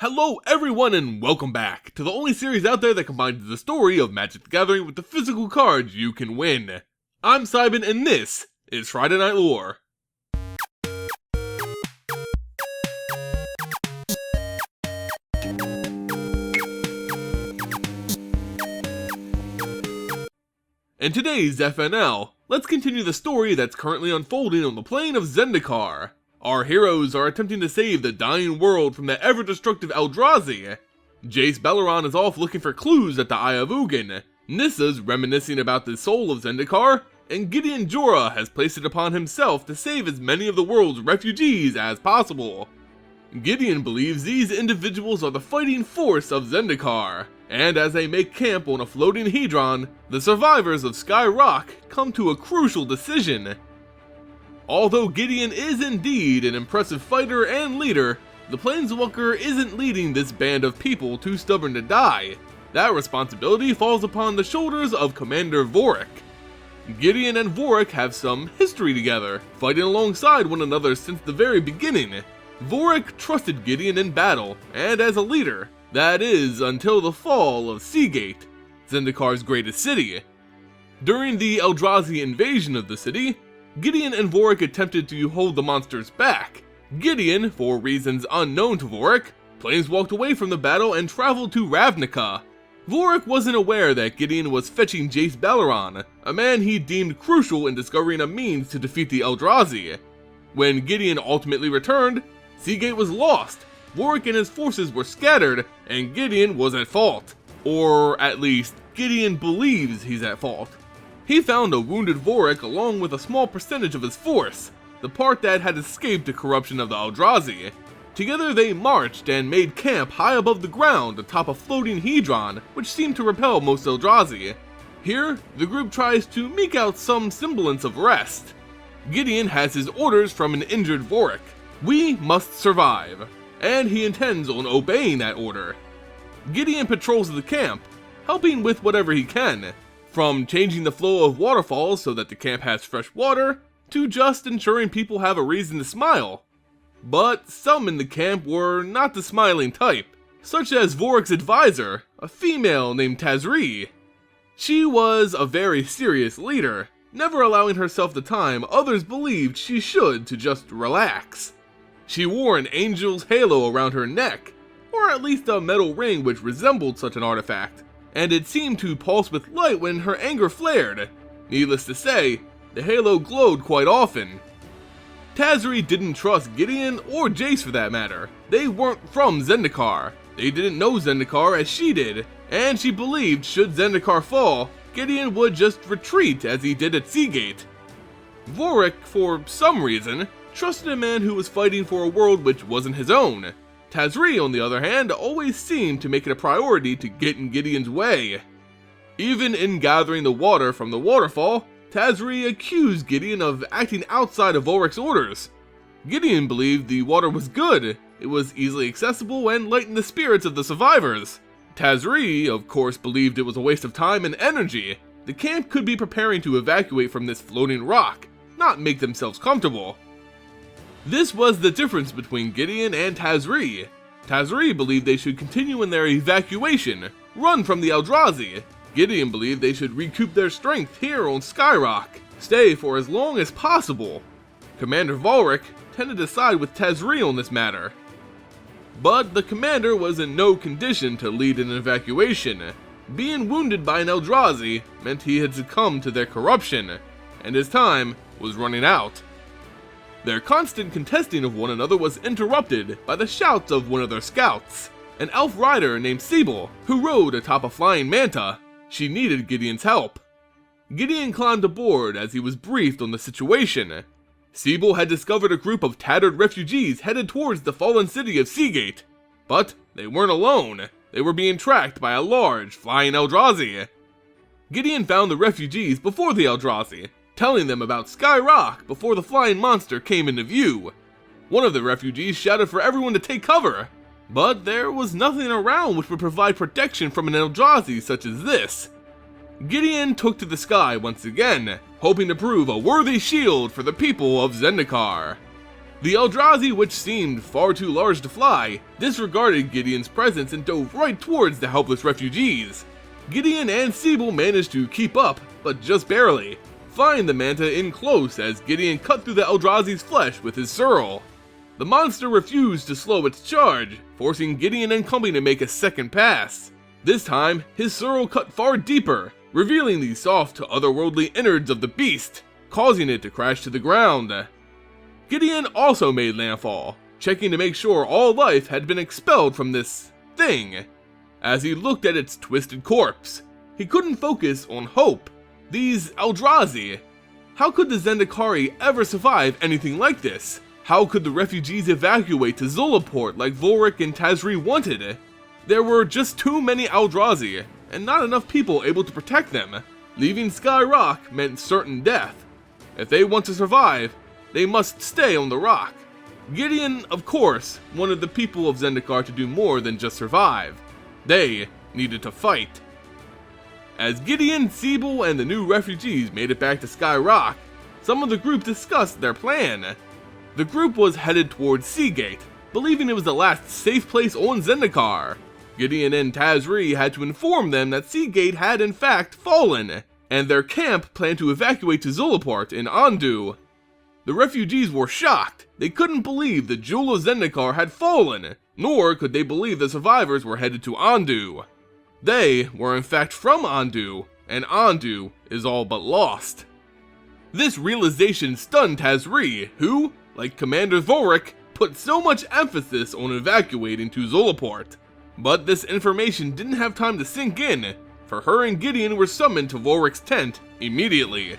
Hello everyone and welcome back to the only series out there that combines the story of Magic the Gathering with the physical cards you can win. I'm Simon and this is Friday Night Lore. In today's FNL, let's continue the story that's currently unfolding on the plane of Zendikar. Our heroes are attempting to save the dying world from the ever-destructive Eldrazi. Jace Beleren is off looking for clues at the Eye of Ugin, Nissa's reminiscing about the soul of Zendikar, and Gideon Jorah has placed it upon himself to save as many of the world's refugees as possible. Gideon believes these individuals are the fighting force of Zendikar, and as they make camp on a floating hedron, the survivors of Sky Rock come to a crucial decision. Although Gideon is indeed an impressive fighter and leader, the Planeswalker isn't leading this band of people too stubborn to die. That responsibility falls upon the shoulders of Commander Vorik. Gideon and Vorik have some history together, fighting alongside one another since the very beginning. Vorik trusted Gideon in battle, and as a leader, that is, until the fall of Seagate, Zendikar's greatest city. During the Eldrazi invasion of the city, Gideon and Vorik attempted to hold the monsters back. Gideon, for reasons unknown to Vorik, planeswalked away from the battle and traveled to Ravnica. Vorik wasn't aware that Gideon was fetching Jace Beleren, a man he deemed crucial in discovering a means to defeat the Eldrazi. When Gideon ultimately returned, Seagate was lost, Vorik and his forces were scattered, and Gideon was at fault. Or at least, Gideon believes he's at fault. He found a wounded Vorik along with a small percentage of his force, the part that had escaped the corruption of the Eldrazi. Together they marched and made camp high above the ground atop a floating hedron, which seemed to repel most Eldrazi. Here, the group tries to eke out some semblance of rest. Gideon has his orders from an injured Vorik. We must survive, and he intends on obeying that order. Gideon patrols the camp, helping with whatever he can, from changing the flow of waterfalls so that the camp has fresh water, to just ensuring people have a reason to smile. But some in the camp were not the smiling type, such as Vorik's advisor, a female named Tazri. She was a very serious leader, never allowing herself the time others believed she should to just relax. She wore an angel's halo around her neck, or at least a metal ring which resembled such an artifact, and it seemed to pulse with light when her anger flared. Needless to say, the halo glowed quite often. Tazri didn't trust Gideon, or Jace for that matter. They weren't from Zendikar. They didn't know Zendikar as she did, and she believed should Zendikar fall, Gideon would just retreat as he did at Seagate. Vorik, for some reason, trusted a man who was fighting for a world which wasn't his own. Tazri, on the other hand, always seemed to make it a priority to get in Gideon's way. Even in gathering the water from the waterfall, Tazri accused Gideon of acting outside of Vorik's orders. Gideon believed the water was good, it was easily accessible and lightened the spirits of the survivors. Tazri, of course, believed it was a waste of time and energy. The camp could be preparing to evacuate from this floating rock, not make themselves comfortable. This was the difference between Gideon and Tazri. Tazri believed they should continue in their evacuation, run from the Eldrazi. Gideon believed they should recoup their strength here on Skyrock, stay for as long as possible. Commander Vorik tended to side with Tazri on this matter. But the commander was in no condition to lead an evacuation. Being wounded by an Eldrazi meant he had succumbed to their corruption, and his time was running out. Their constant contesting of one another was interrupted by the shouts of one of their scouts, an elf rider named Sibyl, who rode atop a flying manta. She needed Gideon's help. Gideon climbed aboard as he was briefed on the situation. Sibyl had discovered a group of tattered refugees headed towards the fallen city of Seagate. But they weren't alone. They were being tracked by a large, flying Eldrazi. Gideon found the refugees before the Eldrazi, telling them about Sky Rock before the flying monster came into view. One of the refugees shouted for everyone to take cover, but there was nothing around which would provide protection from an Eldrazi such as this. Gideon took to the sky once again, hoping to prove a worthy shield for the people of Zendikar. The Eldrazi, which seemed far too large to fly, disregarded Gideon's presence and dove right towards the helpless refugees. Gideon and Siebel managed to keep up, but just barely, finding the Manta in close as Gideon cut through the Eldrazi's flesh with his Surl. The monster refused to slow its charge, forcing Gideon and company to make a second pass. This time, his Surl cut far deeper, revealing the soft to otherworldly innards of the beast, causing it to crash to the ground. Gideon also made landfall, checking to make sure all life had been expelled from this thing. As he looked at its twisted corpse, he couldn't focus on hope. These Eldrazi. How could the Zendikari ever survive anything like this? How could the refugees evacuate to Zulaport like Volric and Tazri wanted? There were just too many Eldrazi, and not enough people able to protect them. Leaving Sky Rock meant certain death. If they want to survive, they must stay on the rock. Gideon, of course, wanted the people of Zendikar to do more than just survive. They needed to fight. As Gideon, Siebel, and the new refugees made it back to Sky Rock, some of the group discussed their plan. The group was headed towards Seagate, believing it was the last safe place on Zendikar. Gideon and Tazri had to inform them that Seagate had in fact fallen, and their camp planned to evacuate to Zulaport in Andu. The refugees were shocked. They couldn't believe the Jewel of Zendikar had fallen, nor could they believe the survivors were headed to Andu. They were in fact from Andu, and Andu is all but lost. This realization stunned Tazri, who, like Commander Volric, put so much emphasis on evacuating to Zulaport. But this information didn't have time to sink in, for her and Gideon were summoned to Volric's tent immediately.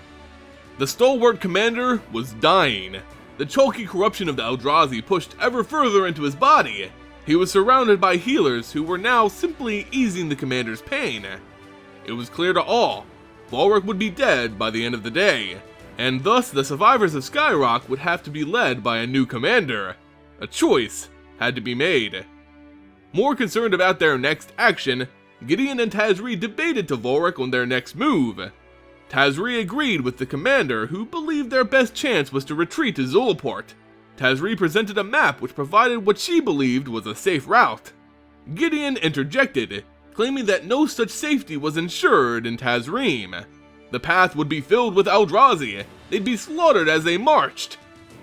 The stalwart commander was dying. The chalky corruption of the Eldrazi pushed ever further into his body. He was surrounded by healers who were now simply easing the commander's pain. It was clear to all, Volric would be dead by the end of the day, and thus the survivors of Skyrock would have to be led by a new commander. A choice had to be made. More concerned about their next action, Gideon and Tazri debated to Volric on their next move. Tazri agreed with the commander, who believed their best chance was to retreat to Zulaport. Tazri presented a map which provided what she believed was a safe route. Gideon interjected, claiming that no such safety was ensured in Tazreem. The path would be filled with Eldrazi. They'd be slaughtered as they marched.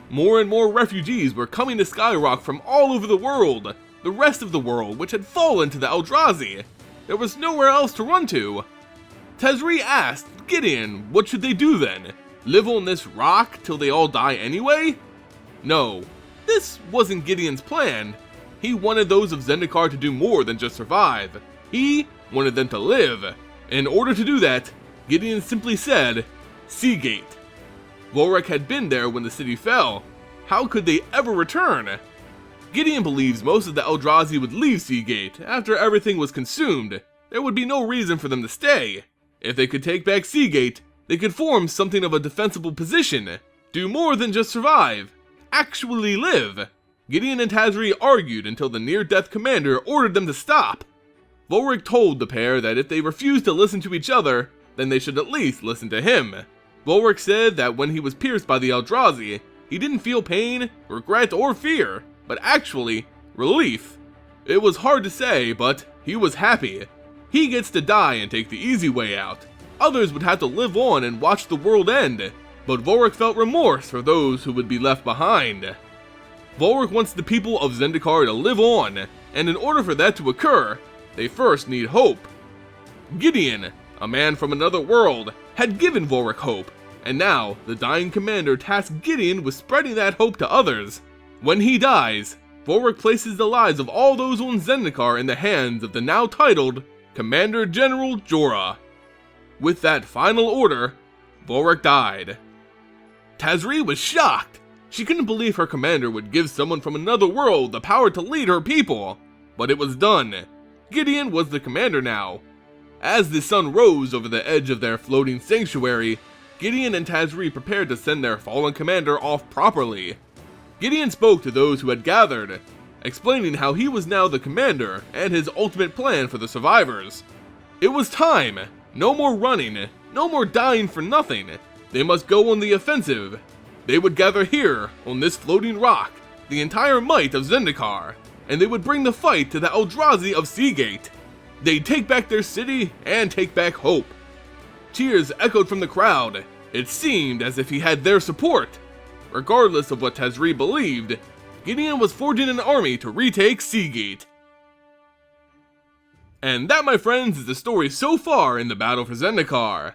More and more refugees were coming to Skyrock from all over the world, the rest of the world which had fallen to the Eldrazi. There was nowhere else to run to. Tazri asked Gideon, what should they do then? Live on this rock till they all die anyway? No, this wasn't Gideon's plan. He wanted those of Zendikar to do more than just survive. He wanted them to live. In order to do that, Gideon simply said, Seagate. Volric had been there when the city fell. How could they ever return? Gideon believes most of the Eldrazi would leave Seagate after everything was consumed. There would be no reason for them to stay. If they could take back Seagate, they could form something of a defensible position, do more than just survive, actually live. Gideon and Tazri argued until the near-death commander ordered them to stop. Volric told the pair that if they refused to listen to each other, then they should at least listen to him. Volric said that when he was pierced by the Eldrazi, he didn't feel pain, regret, or fear, but actually, relief. It was hard to say, but he was happy. He gets to die and take the easy way out. Others would have to live on and watch the world end, but Volric felt remorse for those who would be left behind. Volric wants the people of Zendikar to live on, and in order for that to occur, they first need hope. Gideon, a man from another world, had given Volric hope, and now the dying commander tasked Gideon with spreading that hope to others. When he dies, Volric places the lives of all those on Zendikar in the hands of the now titled Commander General Jorah. With that final order, Volric died. Tazri was shocked. She couldn't believe her commander would give someone from another world the power to lead her people. But it was done. Gideon was the commander now. As the sun rose over the edge of their floating sanctuary, Gideon and Tazri prepared to send their fallen commander off properly. Gideon spoke to those who had gathered, explaining how he was now the commander and his ultimate plan for the survivors. It was time. No more running, no more dying for nothing. They must go on the offensive. They would gather here, on this floating rock, the entire might of Zendikar, and they would bring the fight to the Eldrazi of Seagate. They'd take back their city and take back hope. Cheers echoed from the crowd. It seemed as if he had their support. Regardless of what Tazri believed, Gideon was forging an army to retake Seagate. And that, my friends, is the story so far in the battle for Zendikar.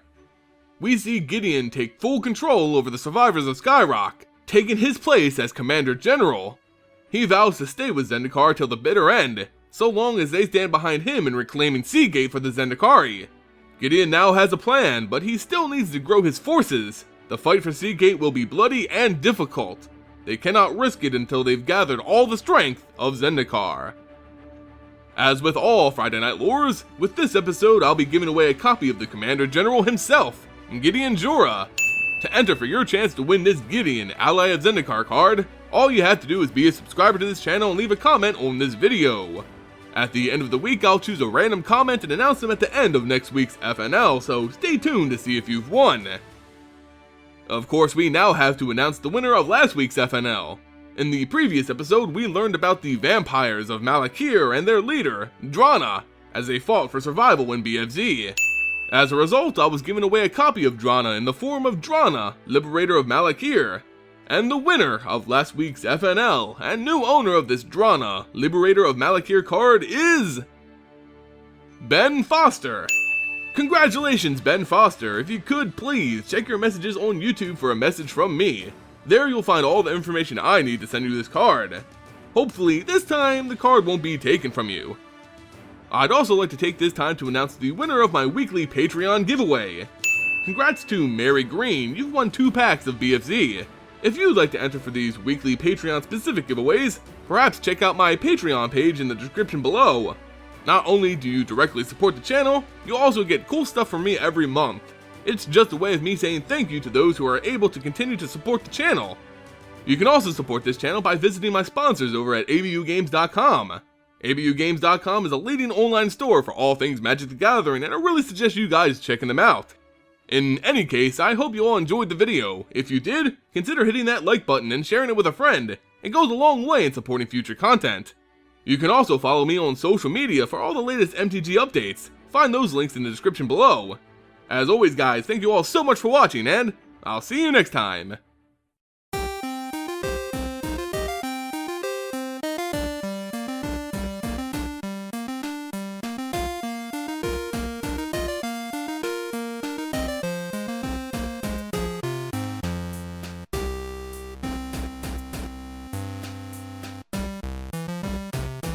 We see Gideon take full control over the survivors of Skyrock, taking his place as Commander General. He vows to stay with Zendikar till the bitter end, so long as they stand behind him in reclaiming Seagate for the Zendikari. Gideon now has a plan, but he still needs to grow his forces. The fight for Seagate will be bloody and difficult. They cannot risk it until they've gathered all the strength of Zendikar. As with all Friday Night Lores, with this episode I'll be giving away a copy of the Commander General himself, Gideon Jura. To enter for your chance to win this Gideon Ally of Zendikar card, all you have to do is be a subscriber to this channel and leave a comment on this video. At the end of the week, I'll choose a random comment and announce them at the end of next week's FNL, so stay tuned to see if you've won. Of course, we now have to announce the winner of last week's FNL. In the previous episode, we learned about the vampires of Malakir and their leader, Drana, as they fought for survival in BFZ. As a result, I was given away a copy of Drana in the form of Drana, Liberator of Malakir. And the winner of last week's FNL and new owner of this Drana, Liberator of Malakir card is Ben Foster. Congratulations, Ben Foster. If you could, please check your messages on YouTube for a message from me. There you'll find all the information I need to send you this card. Hopefully, this time the card won't be taken from you. I'd also like to take this time to announce the winner of my weekly Patreon giveaway. Congrats to Mary Green, you've won 2 packs of BFZ. If you'd like to enter for these weekly Patreon specific giveaways, perhaps check out my Patreon page in the description below. Not only do you directly support the channel, you'll also get cool stuff from me every month. It's just a way of me saying thank you to those who are able to continue to support the channel. You can also support this channel by visiting my sponsors over at abugames.com. abugames.com is a leading online store for all things Magic the Gathering, and I really suggest you guys checking them out. In any case, I hope you all enjoyed the video. If you did, consider hitting that like button and sharing it with a friend. It goes a long way in supporting future content. You can also follow me on social media for all the latest MTG updates. Find those links in the description below. As always guys, thank you all so much for watching, and I'll see you next time.